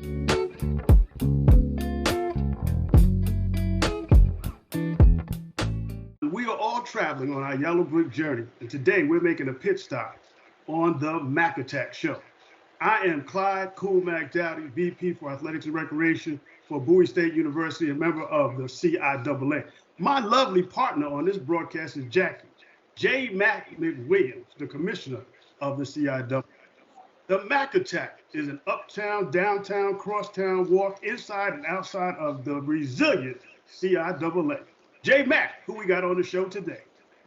We are all traveling on our yellow brick journey, and today we're making a pit stop on the Mac Attack Show. I am Clyde Cool Mac Dowdy, VP for Athletics and Recreation for Bowie State University, a member of the CIAA. My lovely partner on this broadcast is Jackie J. Mac McWilliams, the commissioner of the CIAA. The Mac Attack is an uptown, downtown, crosstown walk inside and outside of the resilient CIAA. J. Mac, who we got on the show today?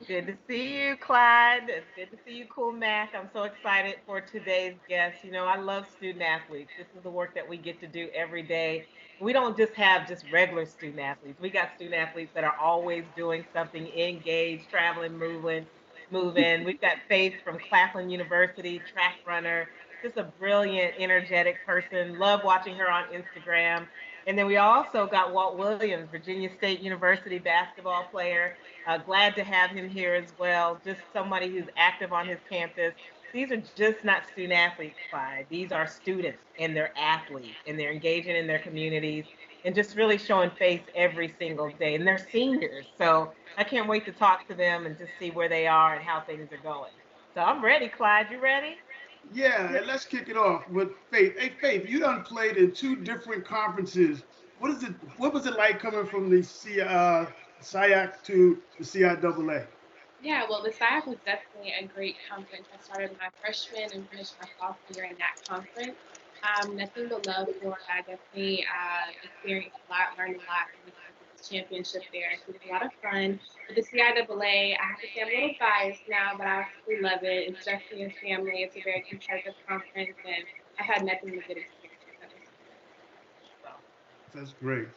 Good to see you, Clyde. It's good to see you, Cool Mac. I'm so excited for today's guest. You know, I love student athletes. This is the work that we get to do every day. We don't just have just regular student athletes. We got student athletes that are always doing something, engaged, traveling, moving. We've got Faith from Claflin University, track runner, just a brilliant, energetic person. Love watching her on Instagram. And then we also got Walt Williams, Virginia State University basketball player. Glad to have him here as well. Just somebody who's active on his campus. These are just not student athletes, Clyde. These are students and they're athletes and they're engaging in their communities and just really showing face every single day. And they're seniors. So I can't wait to talk to them and just see where they are and how things are going. So I'm ready, Clyde. You ready? Yeah, and let's kick it off with Faith. Hey, Faith, you done played in two different conferences. What was it like coming from the SIAC to the CIAA? Yeah, well, the SIAC was definitely a great conference. I started my freshman and finished my sophomore year in that conference. Nothing but love for it. I definitely experienced a lot, learned a lot from the conference championship there. So it was a lot of fun. With the CIAA, I have to say I'm a little biased now, but I absolutely love it. It's definitely a family. It's a very competitive conference, and I've had nothing but good experiences at it. That's great.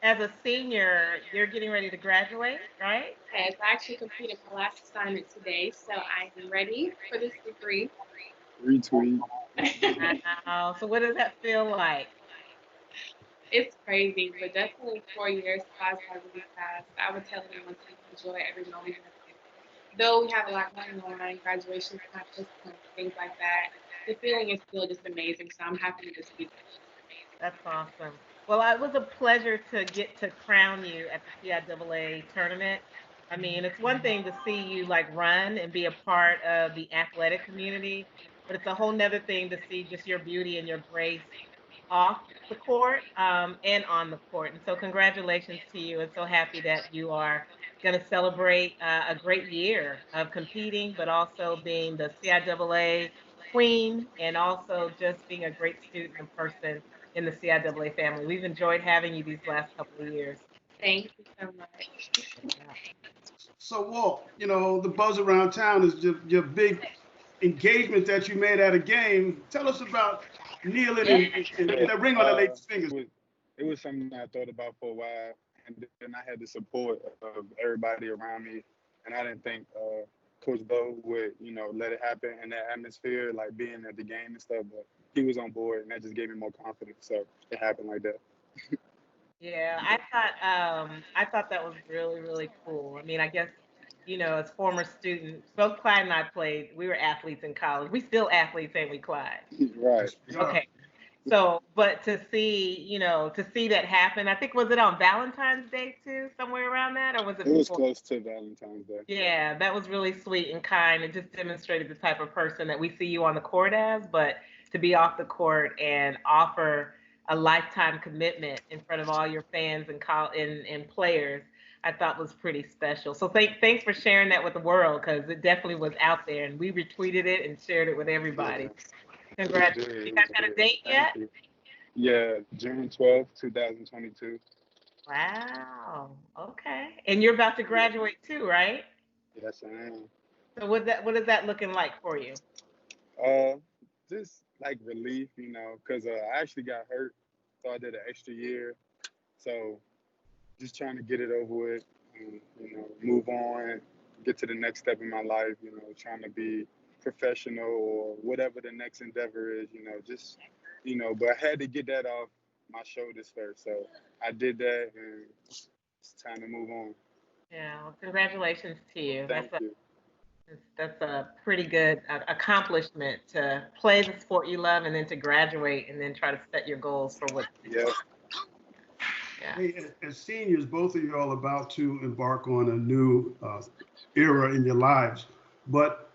As a senior, you're getting ready to graduate, right? Yes, I actually completed my last assignment today, so I am ready for this degree. Retweet. Wow. So what does that feel like? It's crazy, but definitely 4 years flies by really fast. I would tell anyone to enjoy every moment of it. Though we have a lot going on, graduation practice, things like that, the feeling is still just amazing. So I'm happy to just be there. That's awesome. Well, it was a pleasure to get to crown you at the CIAA tournament. I mean, it's one thing to see you like run and be a part of the athletic community, but it's a whole nother thing to see just your beauty and your grace off the court and on the court. And so congratulations to you and so happy that you are going to celebrate a great year of competing, but also being the CIAA queen and also just being a great student and person in the CIAA family. We've enjoyed having you these last couple of years. Thank you so much. Yeah. So, Walt, you know, the buzz around town is your big engagement that you made at a game. Tell us about kneeling and that ring on the lady's fingers. It was something I thought about for a while, and then I had the support of everybody around me, and I didn't think Coach Bo would, let it happen in that atmosphere, like being at the game and stuff. But he was on board, and that just gave me more confidence. So it happened like that. Yeah, I thought that was really, really cool. I mean, I guess, as former students, both Clyde and I played, we were athletes in college. We still athletes, ain't we, Clyde? Right. Okay. So, but to see that happen, I think, was it on Valentine's Day too, somewhere around that, or was it It was before? close to Valentine's Day. Yeah, that was really sweet and kind. It just demonstrated the type of person that we see you on the court as, but to be off the court and offer a lifetime commitment in front of all your fans and players, I thought was pretty special. So thanks for sharing that with the world because it definitely was out there and we retweeted it and shared it with everybody. Yeah, Congratulations. You guys got a date yet? Thank you. Yeah, June 12th, 2022. Wow. Okay. And you're about to graduate too, right? Yes, I am. So what is that looking like for you? Uh, just like relief, because I actually got hurt, so I did an extra year. So just trying to get it over with, and, move on, get to the next step in my life. Trying to be professional or whatever the next endeavor is. But I had to get that off my shoulders first. So I did that, and it's time to move on. Yeah. Well, congratulations to you. Thank you. That's a pretty good accomplishment to play the sport you love and then to graduate and then try to set your goals for what. Yeah. Yeah. Hey, as seniors, both of you are all about to embark on a new era in your lives. But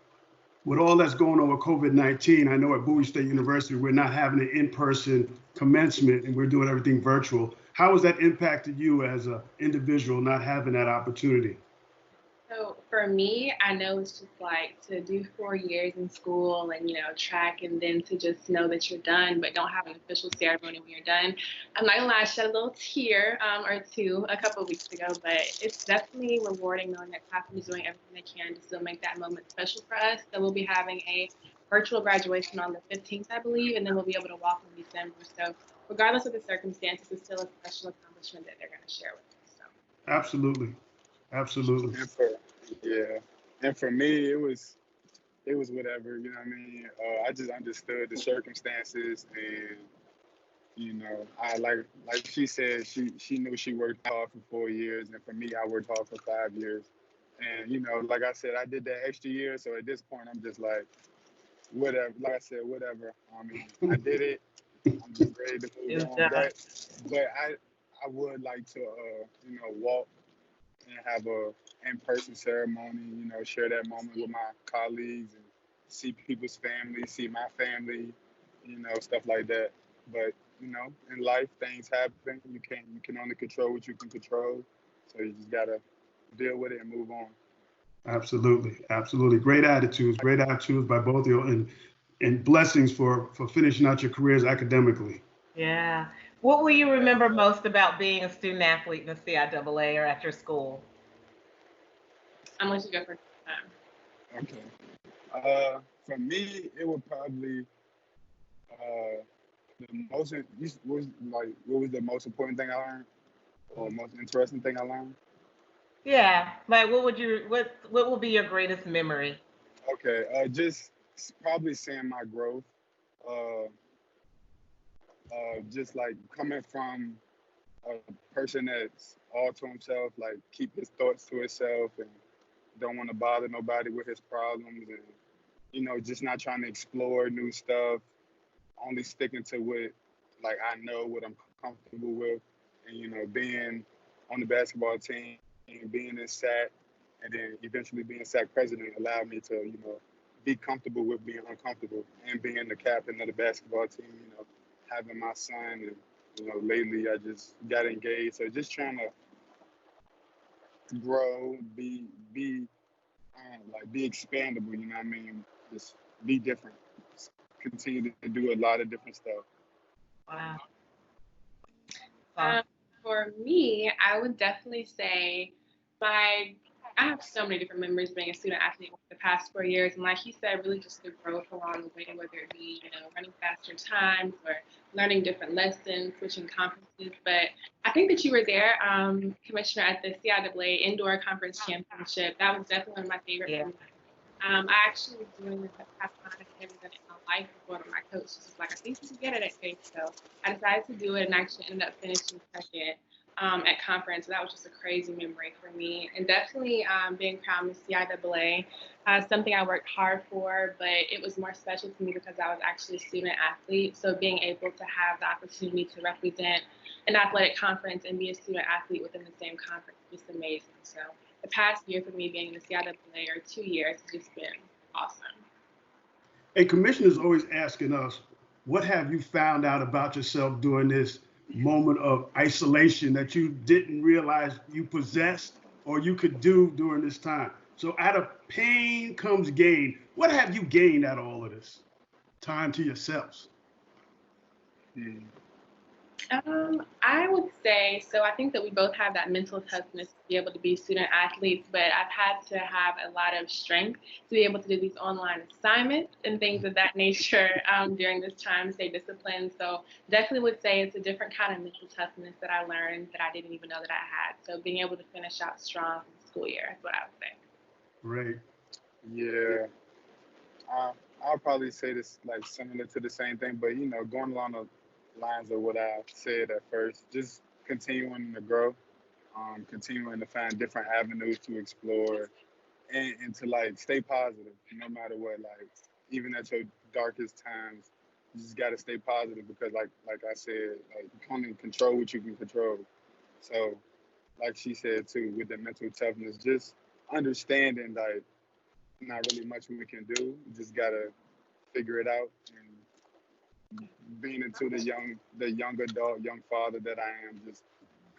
with all that's going on with COVID-19, I know at Bowie State University, we're not having an in-person commencement and we're doing everything virtual. How has that impacted you as an individual not having that opportunity? So for me, I know it's just like to do 4 years in school and, track and then to just know that you're done, but don't have an official ceremony when you're done. I'm not gonna lie, I shed a little tear or two a couple of weeks ago, but it's definitely rewarding knowing that Clapham is doing everything they can to still make that moment special for us. So we'll be having a virtual graduation on the 15th, I believe, and then we'll be able to walk in December. So regardless of the circumstances, it's still a special accomplishment that they're gonna share with us. So. Absolutely. Absolutely. Yeah. And for me, it was whatever, you know what I mean? I just understood the circumstances and, I like she said, she knew she worked hard for 4 years, and for me, I worked hard for 5 years. And, like I said, I did that extra year, so at this point, I'm just like, whatever. Like I said, whatever. I mean, I did it. I'm just ready to move on. But I would like to, walk and have a in-person ceremony, share that moment with my colleagues and see people's families, see my family, stuff like that. But, in life, things happen. You can only control what you can control. So you just gotta deal with it and move on. Absolutely. Absolutely. Great attitudes by both of you, and blessings for finishing out your careers academically. Yeah. What will you remember most about being a student athlete in the CIAA or at your school? I'm going to go for time. Okay. For me, it would probably the most was like what was the most important thing I learned or most interesting thing I learned? Yeah. Like what will be your greatest memory? Okay. Just probably seeing my growth. Uh, just like coming from a person that's all to himself, like keep his thoughts to himself and don't want to bother nobody with his problems and just not trying to explore new stuff, only sticking to what like I know what I'm comfortable with and being on the basketball team, being in SAC and then eventually being SAC president allowed me to, be comfortable with being uncomfortable and being the captain of the basketball team, having my son and lately I just got engaged. So just trying to grow, be like be expandable, you know what I mean? Just be different. Just continue to do a lot of different stuff. Wow. For me, I would definitely say I have so many different memories being a student athlete over the past 4 years. And like you said, really just the growth along the way, whether it be, running faster times or learning different lessons, switching conferences. But I think that you were there, Commissioner, at the CIAA Indoor Conference Championship. That was definitely one of my favorite memories. I actually was doing this at past time I've never done it in my life before, but my coach was just like, I think you can get it at pace. So I decided to do it and actually ended up finishing second at conference. So that was just a crazy memory for me. And definitely being crowned the CIAA, something I worked hard for, but it was more special to me because I was actually a student athlete. So being able to have the opportunity to represent an athletic conference and be a student athlete within the same conference is just amazing. So the past year for me being in the CIAA, or 2 years, has just been awesome. A commissioner is always asking us, what have you found out about yourself during this moment of isolation that you didn't realize you possessed or you could do during this time? So out of pain comes gain. What have you gained out of all of this? Time to yourselves. I would say, so I think that we both have that mental toughness to be able to be student athletes, but I've had to have a lot of strength to be able to do these online assignments and things of that nature during this time, stay disciplined. So definitely would say it's a different kind of mental toughness that I learned that I didn't even know that I had. So being able to finish out strong in the school year is what I would say. Great. Yeah. I'll probably say this like similar to the same thing, but going along the lines of what I said at first, just continuing to grow, continuing to find different avenues to explore, and to like stay positive no matter what. Like even at your darkest times, you just gotta stay positive because like I said, like you can only control what you can control. So like she said too, with the mental toughness, just understanding like not really much we can do. You just gotta figure it out, and being into the young adult, young father that I am, just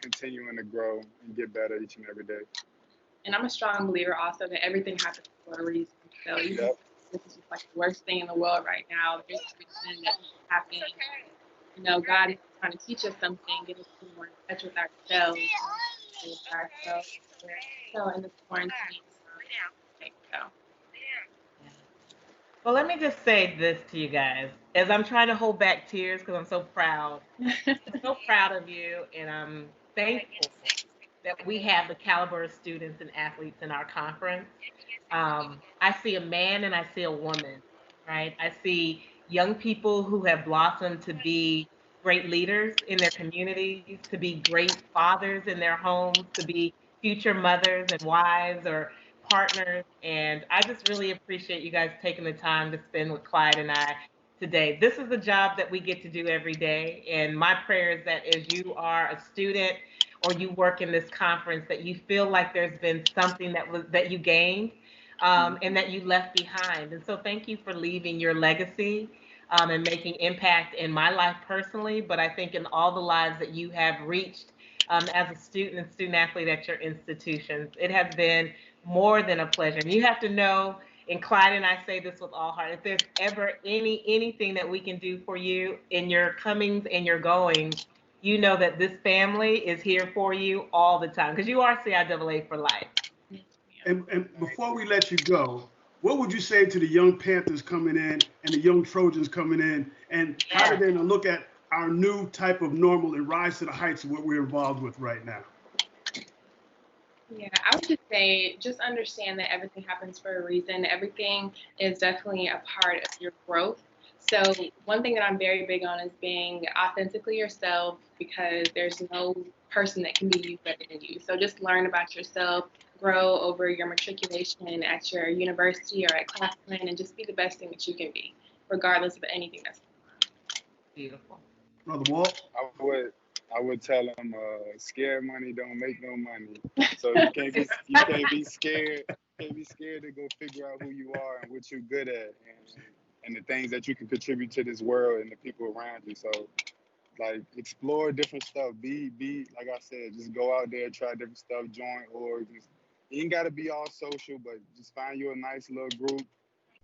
continuing to grow and get better each and every day. And I'm a strong believer also that everything happens for a reason. So even if this is just like the worst thing in the world right now, there's a reason that it's happening. You know, God is trying to teach us something, get us to more in touch with ourselves. So in this quarantine, so. Well, let me just say this to you guys, as I'm trying to hold back tears because I'm so proud. I'm so proud of you, and I'm thankful that we have the caliber of students and athletes in our conference. I see a man and I see a woman, right? I see young people who have blossomed to be great leaders in their communities, to be great fathers in their homes, to be future mothers and wives or partners. And I just really appreciate you guys taking the time to spend with Clyde and I today. This is the job that we get to do every day. And my prayer is that as you are a student or you work in this conference, that you feel like there's been something that you gained and that you left behind. And so thank you for leaving your legacy and making impact in my life personally, but I think in all the lives that you have reached as a student and student athlete at your institutions. It has been more than a pleasure. And you have to know, and Clyde and I say this with all heart, if there's ever anything that we can do for you in your comings and your goings, you know that this family is here for you all the time because you are CIAA for life. And before we let you go, what would you say to the young Panthers coming in and the young Trojans coming in, and how are they going to look at our new type of normal and rise to the heights of what we're involved with right now? Yeah, I would just say, just understand that everything happens for a reason. Everything is definitely a part of your growth. So one thing that I'm very big on is being authentically yourself, because there's no person that can be you better than you. So just learn about yourself, grow over your matriculation at your university or at Classman, and just be the best thing that you can be, regardless of anything that's going on. Beautiful. Brother Walt? I would tell them, scared money don't make no money. So you can't be scared. Can't be scared to go figure out who you are and what you're good at, and the things that you can contribute to this world and the people around you. So, like, explore different stuff. Be like I said, just go out there, try different stuff, join orgs. You ain't gotta be all social, but just find you a nice little group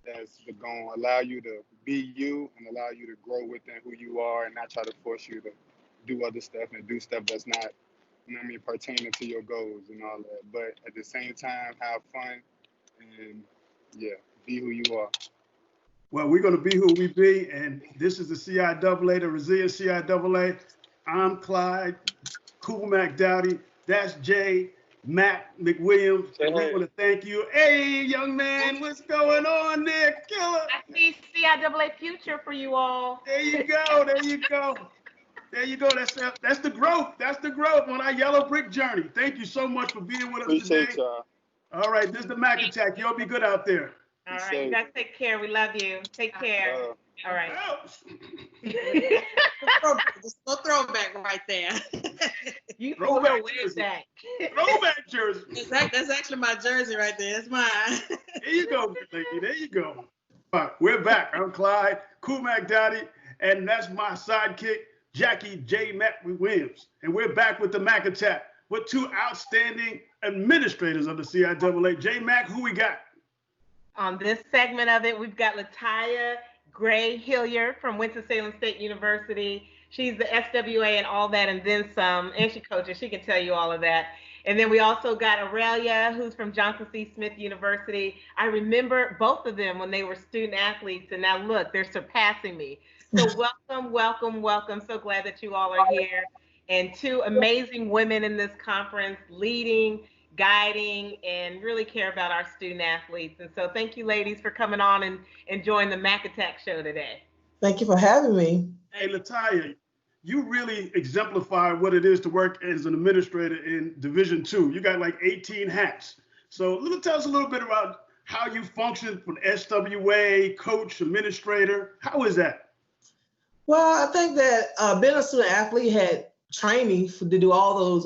that's gonna allow you to be you and allow you to grow within who you are, and not try to force you to do other stuff and do stuff that's not, you know what I mean, pertaining to your goals and all that. But at the same time, have fun and, yeah, be who you are. Well, we're going to be who we be, and this is the CIAA, the Resilient CIAA. I'm Clyde, Cool Mac Dowdy. That's Jay, Matt McWilliams. And we want to thank you. Hey, young man, what's going on there, killer? I see CIAA future for you all. There you go. There you go. There you go. That's the growth. That's the growth on our yellow brick journey. Thank you so much for being with us Appreciate today. y'all. All right, this is the Mac Attack. Y'all be good out there. All right, you guys take care. We love you. Take care. All right. Just no throwback right there. You Throwback jersey. Throwback jersey. That's actually my jersey right there. That's mine. There you go, lady. There you go. All right, we're back. I'm Clyde, Cool Mac Dowdy, and that's my sidekick, Jackie J. Mac Williams. And we're back with the Mac Attack with two outstanding administrators of the CIAA. J. Mac, who we got? On this segment of it, we've got Lataya Hilliard-Gray from Winston-Salem State University. She's the SWA and all that, and then some, and she coaches. She can tell you all of that. And then we also got Oralia, who's from Johnson C. Smith University. I remember both of them when they were student athletes, and now look, they're surpassing me. So welcome, welcome, welcome. So glad that you all are here. And two amazing women in this conference, leading, guiding, and really care about our student athletes. And so thank you, ladies, for coming on and enjoying the Mac Attack show today. Thank you for having me. Hey, Lataya, you really exemplify what it is to work as an administrator in Division II. You got like 18 hats. So tell us a little bit about how you function from SWA, coach, administrator. How is that? Well, I think that being a student athlete had trained me to do all those,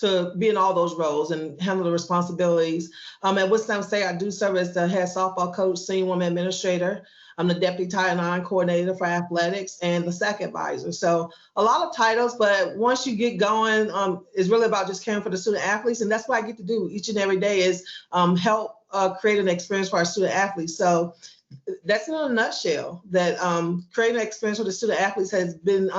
to be in all those roles and handle the responsibilities. At Winston-Salem State, I do serve as the head softball coach, senior woman administrator. I'm the deputy Title IX coordinator for athletics and the SAC advisor. So a lot of titles, but once you get going, it's really about just caring for the student athletes. And that's what I get to do each and every day is help create an experience for our student athletes. So that's in a nutshell that creating an experience for the student athletes has been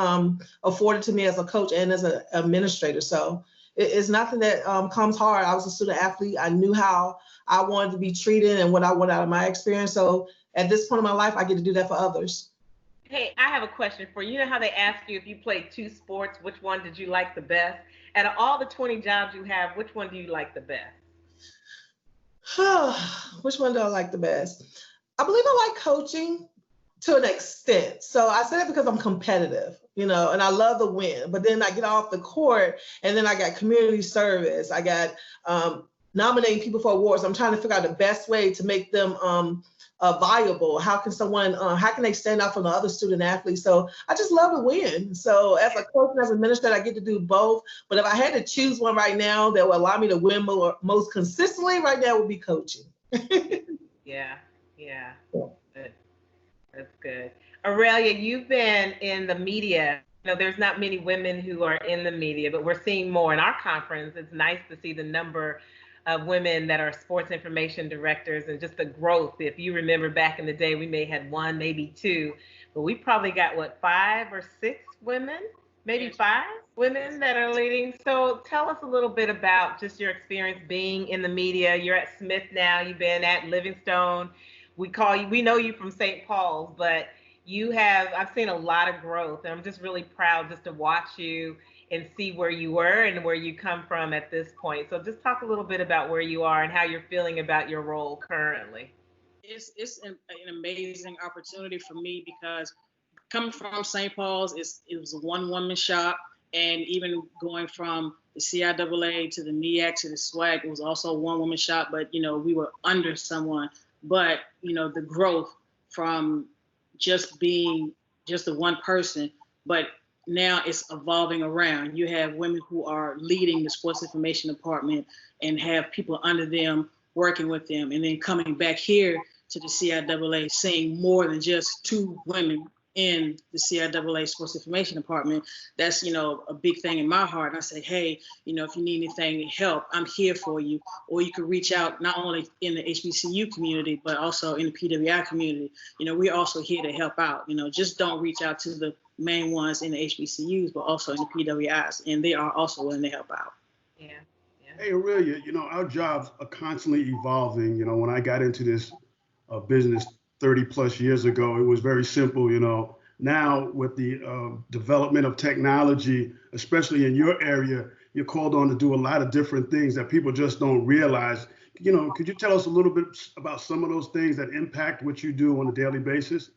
afforded to me as a coach and as an administrator. So it's nothing that comes hard. I was a student athlete. I knew how I wanted to be treated and what I wanted out of my experience. So at this point in my life, I get to do that for others. Hey, I have a question for you. You know how they ask you if you played 2 sports, which one did you like the best? Out of all the 20 jobs you have, which one do you like the best? Which one do I like the best? I believe I like coaching to an extent. So I say that because I'm competitive, and I love the win. But then I get off the court and then I got community service. I got nominating people for awards. I'm trying to figure out the best way to make them viable. How can they stand out from the other student athletes? So I just love to win. So as a coach and as an administrator, I get to do both. But if I had to choose one right now that would allow me to win most consistently right now, would be coaching. Yeah. Good. That's good. Oralia, you've been in the media. There's not many women who are in the media, but we're seeing more in our conference. It's nice to see the number of women that are sports information directors and just the growth. If you remember back in the day, we may have had 1, maybe 2, but we probably got 5 or 6 women, maybe 5 women that are leading. So tell us a little bit about just your experience being in the media. You're at Smith now, you've been at Livingstone. We know you from St. Paul's, but I've seen a lot of growth, and I'm just really proud just to watch you and see where you were and where you come from at this point. So just talk a little bit about where you are and how you're feeling about your role currently. It's an amazing opportunity for me because coming from St. Paul's, it was a one-woman shop, and even going from the CIAA to the NEAC to the SWAC, it was also a one-woman shop, but we were under someone. But the growth from just being just the one person, but now it's evolving around. You have women who are leading the sports information department and have people under them working with them, and then coming back here to the CIAA, seeing more than just 2 women in the CIAA sports information department. That's a big thing in my heart. And I say, hey, if you need anything help, I'm here for you. Or you can reach out not only in the HBCU community, but also in the PWI community. We're also here to help out. Just don't reach out to the main ones in the HBCUs, but also in the PWIs, and they are also willing to help out. Yeah. Hey, Oralia, our jobs are constantly evolving. When I got into this business 30 plus years ago, it was very simple. Now with the development of technology, especially in your area, you're called on to do a lot of different things that people just don't realize. Could you tell us a little bit about some of those things that impact what you do on a daily basis?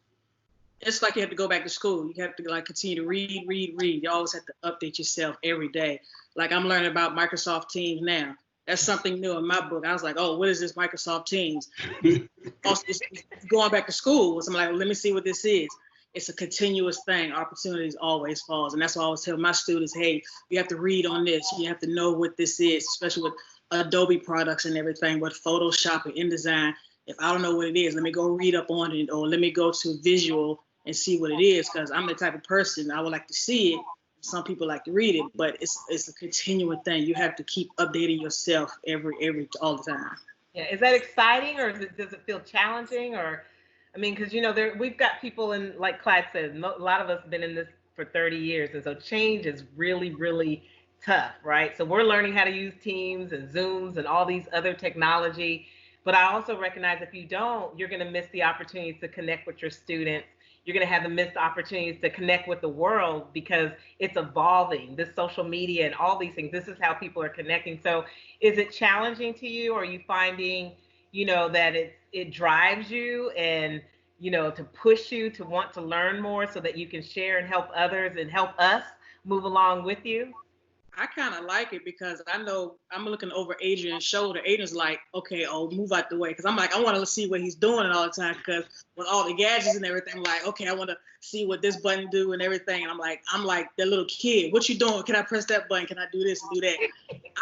It's like you have to go back to school. You have to continue to read. You always have to update yourself every day. Like I'm learning about Microsoft Teams now. That's something new in my book. I was like, oh, what is this Microsoft Teams? It's going back to school. So I'm like, well, let me see what this is. It's a continuous thing. Opportunities always falls. And that's why I always tell my students, hey, you have to read on this. You have to know what this is, especially with Adobe products and everything, with Photoshop and InDesign. If I don't know what it is, let me go read up on it, or let me go to Visual and see what it is, because I'm the type of person, I would like to see it. Some people like to read it, but it's a continuing thing. You have to keep updating yourself all the time. Yeah, is that exciting, or does it feel challenging? Or, because we've got people in, like Clyde said, a lot of us have been in this for 30 years, and so change is really, really tough, right? So we're learning how to use Teams and Zooms and all these other technology, but I also recognize if you don't, you're going to miss the opportunities to connect with your students. You're going to have the missed opportunities to connect with the world because it's evolving, this social media and all these things. This is how people are connecting. So is it challenging to you? Or are you finding, that it drives you and, to push you to want to learn more so that you can share and help others and help us move along with you? I kind of like it because I know I'm looking over Adrian's shoulder. Adrian's like, okay, oh, move out the way. Because I'm like, I want to see what he's doing all the time. Because with all the gadgets and everything, I'm like, okay, I want to see what this button do and everything. And I'm like that little kid. What you doing? Can I press that button? Can I do this and do that?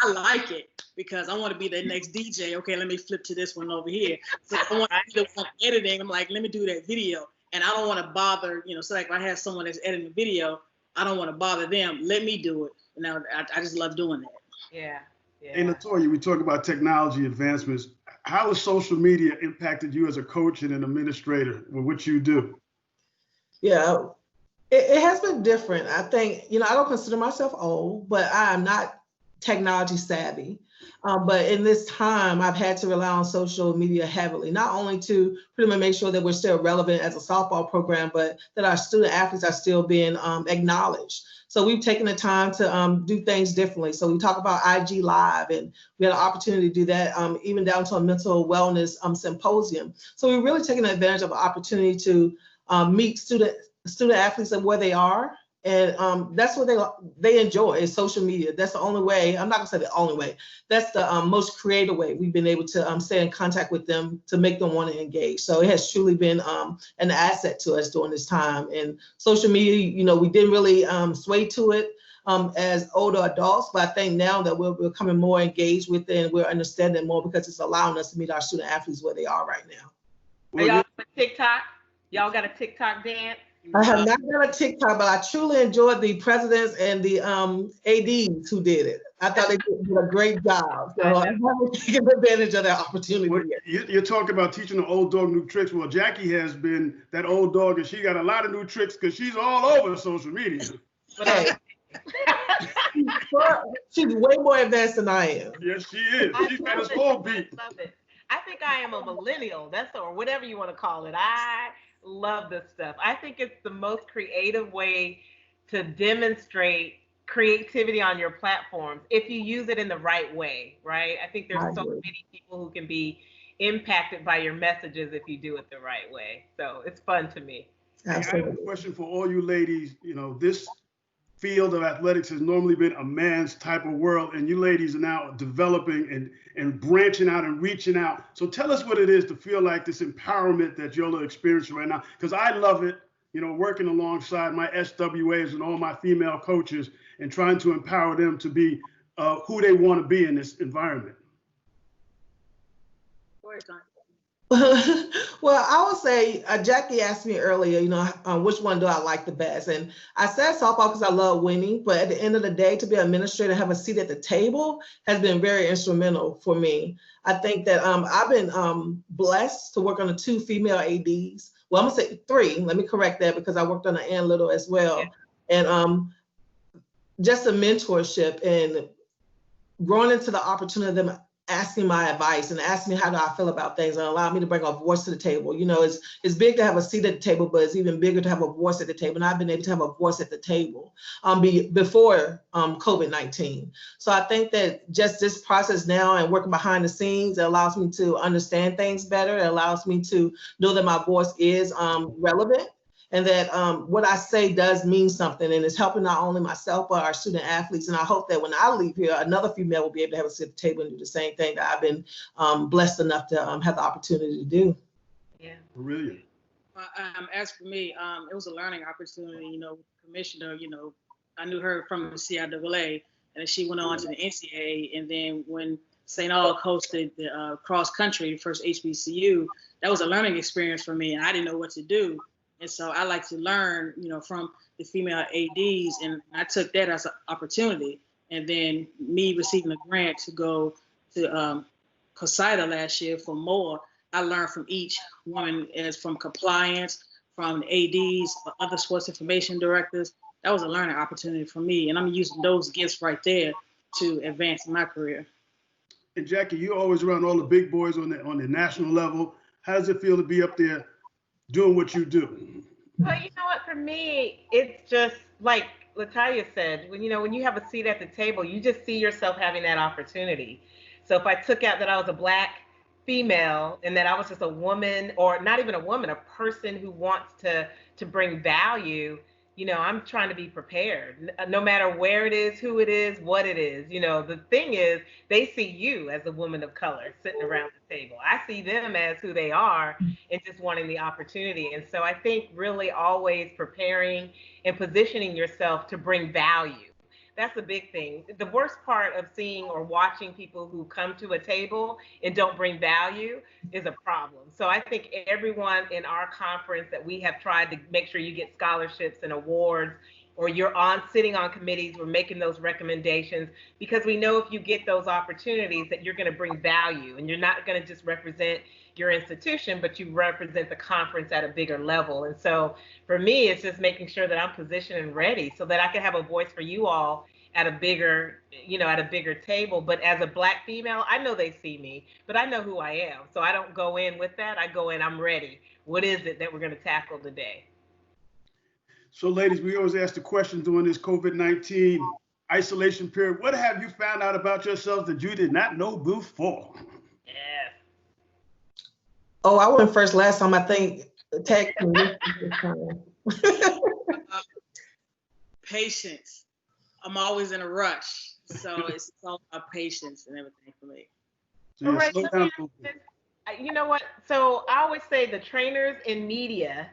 I like it because I want to be the next DJ. Okay, let me flip to this one over here. So I want to be the one editing. I'm like, let me do that video. And I don't want to bother, so like if I have someone that's editing the video, I don't want to bother them. Let me do it. Now, I just love doing that. Yeah. Hey, Lataya, we talk about technology advancements. How has social media impacted you as a coach and an administrator with what you do? Yeah, it has been different. I think, I don't consider myself old, but I am not technology savvy. But in this time, I've had to rely on social media heavily, not only to pretty much make sure that we're still relevant as a softball program, but that our student athletes are still being acknowledged. So we've taken the time to do things differently. So we talk about IG Live, and we had an opportunity to do that, even down to a mental wellness symposium. So we're really taking advantage of an opportunity to meet student athletes and where they are. And that's what they enjoy is social media. That's the only way. I'm not gonna say the only way. That's the most creative way we've been able to stay in contact with them to make them want to engage. So it has truly been an asset to us during this time. And social media, we didn't really sway to it as older adults, but I think now that we're becoming more engaged with it and we're understanding more because it's allowing us to meet our student athletes where they are right now. Are y'all on TikTok? Y'all got a TikTok dance? I have not done a TikTok, but I truly enjoyed the presidents and the ADs who did it. I thought they did a great job. So I haven't taken advantage of that opportunity yet. You're talking about teaching the old dog new tricks. Well, Jackie has been that old dog, and she got a lot of new tricks because she's all over social media. Hey, she's way more advanced than I am. Yes, she is. She's got us all beat. I love it. I think I am a millennial. Or whatever you want to call it. I love this stuff. I think it's the most creative way to demonstrate creativity on your platforms if you use it in the right way, right? I think there's so many people who can be impacted by your messages if you do it the right way. So it's fun to me. Absolutely. I have a question for all you ladies. This field of athletics has normally been a man's type of world, and you ladies are now developing and branching out and reaching out. So tell us what it is to feel like this empowerment that y'all are experiencing right now, because I love it, working alongside my SWAs and all my female coaches and trying to empower them to be who they want to be in this environment. Well, I would say Jackie asked me earlier, which one do I like the best? And I said softball because I love winning, but at the end of the day, to be an administrator and have a seat at the table has been very instrumental for me. I think that I've been blessed to work on the 2 female ADs. Well, I'm gonna say 3. Let me correct that because I worked on the Ann Little as well. Yeah. And just the mentorship and growing into the opportunity of them asking my advice and asking me how do I feel about things and allow me to bring a voice to the table. It's big to have a seat at the table, but it's even bigger to have a voice at the table. And I've been able to have a voice at the table before COVID-19. So I think that just this process now and working behind the scenes, it allows me to understand things better. It allows me to know that my voice is relevant. And that what I say does mean something, and it's helping not only myself, but our student athletes. And I hope that when I leave here, another female will be able to have a seat at the table and do the same thing that I've been blessed enough to have the opportunity to do. Yeah. Brilliant. As for me, it was a learning opportunity, commissioner, I knew her from the CIAA, and then she went on to the NCAA. And then when St. Aug hosted the cross country, the first HBCU, that was a learning experience for me, and I didn't know what to do. And so I like to learn, from the female ADs, and I took that as an opportunity. And then me receiving a grant to go to CIAA last year for more, I learned from each woman, as from compliance, from the ADs, other sports information directors. That was a learning opportunity for me, and I'm using those gifts right there to advance my career. And Jackie, you're always around all the big boys on the national level. How does it feel to be up there doing what you do? Well, you know what, for me, it's just like Lataya said, when you have a seat at the table, you just see yourself having that opportunity. So if I took out that I was a Black female and that I was just a woman, or not even a woman, a person who wants to bring value, I'm trying to be prepared, no matter where it is, who it is, what it is. The thing is, they see you as a woman of color sitting around the table. I see them as who they are and just wanting the opportunity. And so I think really always preparing and positioning yourself to bring value. That's a big thing. The worst part of seeing or watching people who come to a table and don't bring value is a problem. So I think everyone in our conference that we have tried to make sure you get scholarships and awards, or you're sitting on committees, we're making those recommendations because we know if you get those opportunities that you're going to bring value, and you're not going to just represent your institution, but you represent the conference at a bigger level. And so for me, it's just making sure that I'm positioned and ready so that I can have a voice for you all at a bigger, at a bigger table. But as a Black female, I know they see me, but I know who I am. So I don't go in with that. I go in, I'm ready. What is it that we're going to tackle today? So ladies, we always ask the question during this COVID-19 isolation period, what have you found out about yourselves that you did not know before? Yes. Oh, I went first last time, I think. Patience. I'm always in a rush. So it's all about patience and everything for me. So All right, slow down. you know what? So I always say the trainers in media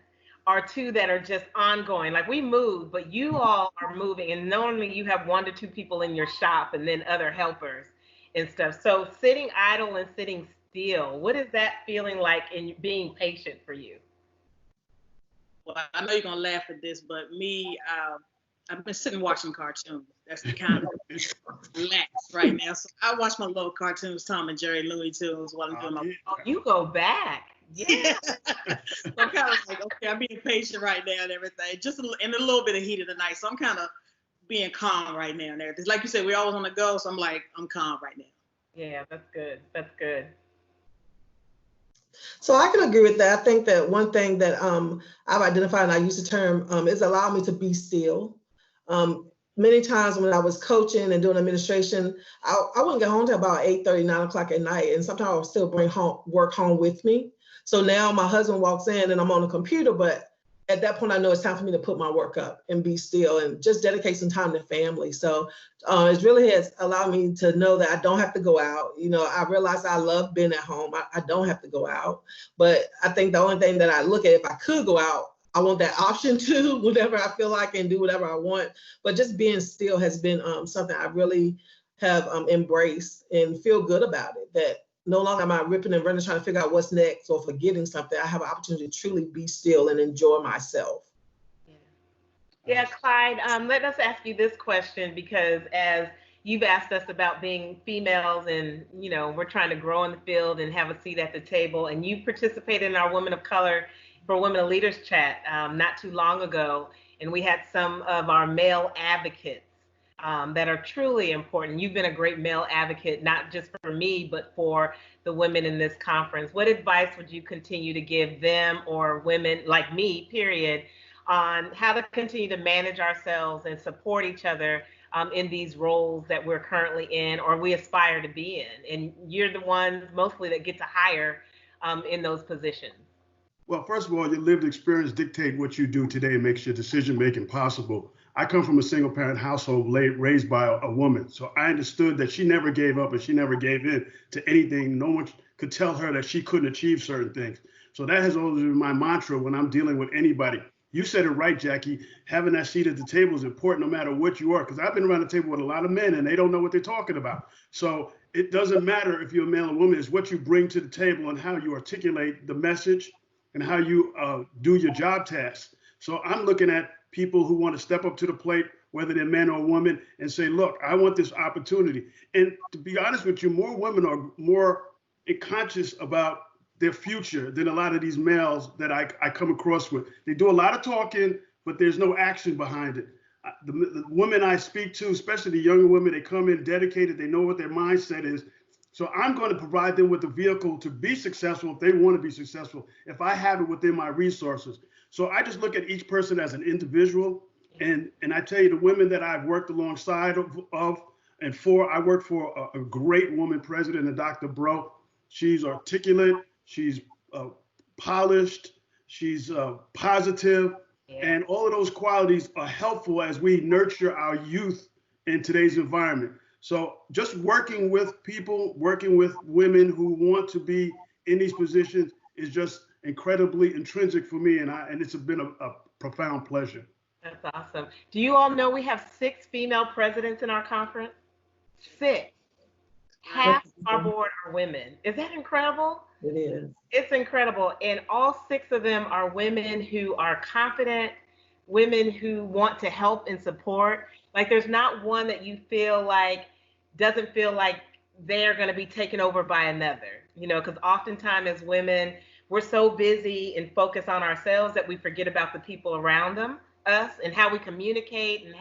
are two that are just ongoing. Like we move, but you all are moving, and normally you have 1 to 2 people in your shop and then other helpers and stuff. So sitting idle and sitting still, what is that feeling like in being patient for you? Well, I know you're gonna laugh at this, but me, I've been sitting watching cartoons. That's the kind of relax right now. So I watch my little cartoons, Tom and Jerry, Looney Tunes, while I'm doing my. Oh, you go back. Yeah. So I'm kind of like, okay, I'm being patient right now and everything. Just a little bit of heat of the night. So I'm kind of being calm right now and everything. Like you said, we're always on the go. So I'm calm right now. Yeah, that's good. That's good. So I can agree with that. I think that one thing that I've identified, and I use the term, is allow me to be still. Many times when I was coaching and doing administration, I wouldn't get home till about 8:30, 9 o'clock at night. And sometimes I would still bring work home with me. So now my husband walks in and I'm on the computer, but at that point, I know it's time for me to put my work up and be still and just dedicate some time to family. So it really has allowed me to know that I don't have to go out. I realize I love being at home. I don't have to go out. But I think the only thing that I look at, if I could go out, I want that option to whatever I feel like and do whatever I want. But just being still has been something I really have embraced and feel good about it, that no longer am I ripping and running trying to figure out what's next or forgetting something. I have an opportunity to truly be still and enjoy myself. Yeah, Clyde, let us ask you this question, because as you've asked us about being females and, we're trying to grow in the field and have a seat at the table, and you participated in our Women of Color for Women of Leaders chat not too long ago, and we had some of our male advocates that are truly important. You've been a great male advocate, not just for me, but for the women in this conference. What advice would you continue to give them, or women like me, period, on how to continue to manage ourselves and support each other in these roles that we're currently in or we aspire to be in? And you're the ones mostly that get to hire in those positions. Well, first of all, your lived experience dictate what you do today and makes your decision-making possible. I come from a single-parent household raised by a woman, so I understood that she never gave up and she never gave in to anything. No one could tell her that she couldn't achieve certain things. So that has always been my mantra when I'm dealing with anybody. You said it right, Jackie. Having that seat at the table is important no matter what you are, because I've been around the table with a lot of men and they don't know what they're talking about. So it doesn't matter if you're a male or woman, it's what you bring to the table and how you articulate the message and how you do your job tasks. So I'm looking at people who want to step up to the plate, whether they're men or women, and say, look, I want this opportunity. And to be honest with you, more women are more conscious about their future than a lot of these males that I come across with. They do a lot of talking, but there's no action behind it. The women I speak to, especially the younger women, they come in dedicated, they know what their mindset is. So I'm going to provide them with a vehicle to be successful if they want to be successful, if I have it within my resources. So I just look at each person as an individual. And I tell you, the women that I've worked alongside of and for, I work for a great woman president, Dr. Bro. She's articulate, she's polished, she's positive. And all of those qualities are helpful as we nurture our youth in today's environment. So just working with people, working with women who want to be in these positions is just incredibly intrinsic for me. And it's been a profound pleasure. That's awesome. Do you all know we have 6 female presidents in our conference? 6. Half our board are women. Is that incredible? It is. It's incredible. And all 6 of them are women who are confident, women who want to help and support. Like there's not one that you feel like doesn't feel like they're going to be taken over by another, you know, because oftentimes as women, we're so busy and focused on ourselves that we forget about the people around us and how we communicate and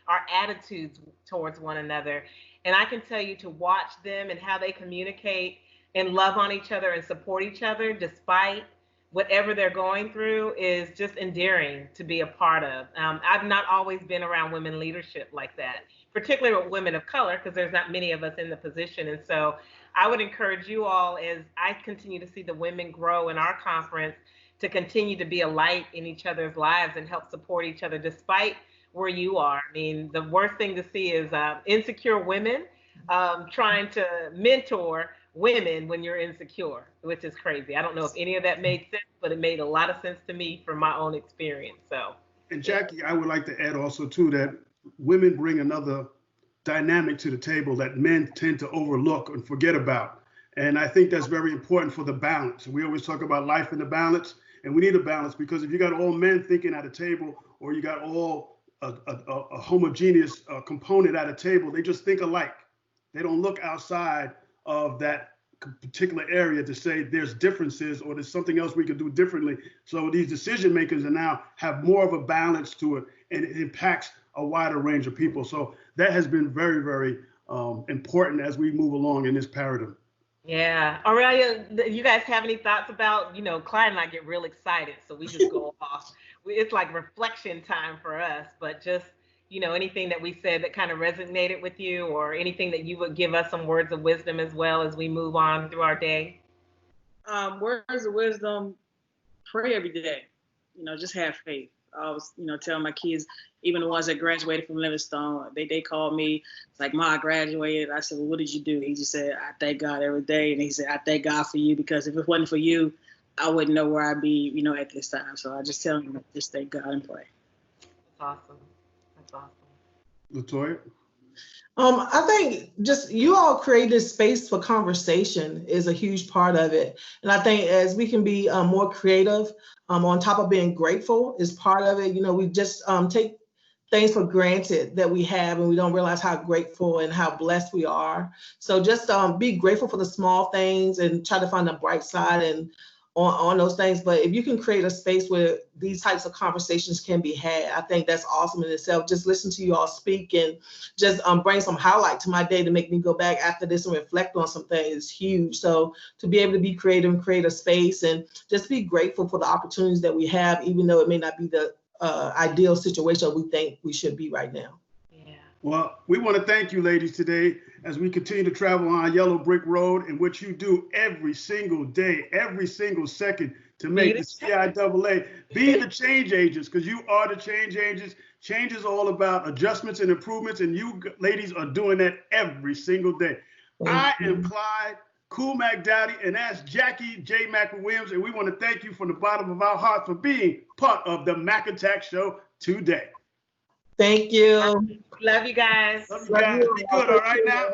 our attitudes towards one another. And I can tell you to watch them and how they communicate and love on each other and support each other despite whatever they're going through is just endearing to be a part of. I've not always been around women leadership like that, particularly with women of color, because there's not many of us in the position. And so I would encourage you all, as I continue to see the women grow in our conference, to continue to be a light in each other's lives and help support each other despite where you are. I mean, the worst thing to see is insecure women trying to mentor women when you're insecure, which is crazy. I don't know if any of that made sense, but it made a lot of sense to me from my own experience. So, and Jackie, I would like to add also too that women bring another dynamic to the table that men tend to overlook and forget about. And I think that's very important for the balance. We always talk about life in the balance, and we need a balance, because if you got all men thinking at a table, or you got all a homogeneous component at a table, they just think alike. They don't look outside of that particular area to say there's differences or there's something else we could do differently. So these decision makers are now have more of a balance to it, and it impacts a wider range of people. So that has been very, very important as we move along in this paradigm. Yeah. Oralia, you guys have any thoughts about, you know, Clyde and I get real excited, so we just go off. It's like reflection time for us, but just, you know, anything that we said that kind of resonated with you, or anything that you would give us some words of wisdom as well as we move on through our day? Words of wisdom: pray every day. You know, just have faith. I always, you know, tell my kids, even the ones that graduated from Livingstone, they called me, it's like, Ma, I graduated. I said, well, what did you do? He just said, I thank God every day. And he said, I thank God for you, because if it wasn't for you, I wouldn't know where I'd be, you know, at this time. So I just tell him, just thank God and pray. That's awesome. That's awesome. Latoya? I think just you all created space for conversation is a huge part of it. And I think as we can be more creative, on top of being grateful is part of it. You know, we just take things for granted that we have, and we don't realize how grateful and how blessed we are. So just be grateful for the small things and try to find the bright side and on those things. But if you can create a space where these types of conversations can be had, I think that's awesome in itself. Just listen to you all speak and just bring some highlight to my day to make me go back after this and reflect on some things is huge. So to be able to be creative and create a space and just be grateful for the opportunities that we have, even though it may not be the ideal situation we think we should be right now. Yeah. Well, we want to thank you ladies today as we continue to travel on Yellow Brick Road, and what you do every single day, every single second to make the CIAA be the change agents, because you are the change agents. Change is all about adjustments and improvements, and you ladies are doing that every single day. I am Clyde Cool Mac Dowdy, and that's Jackie J. Mac Williams, and we want to thank you from the bottom of our heart for being part of the Mac Attack Show today. Thank you. Love you guys. Love you guys. Be good, all right now?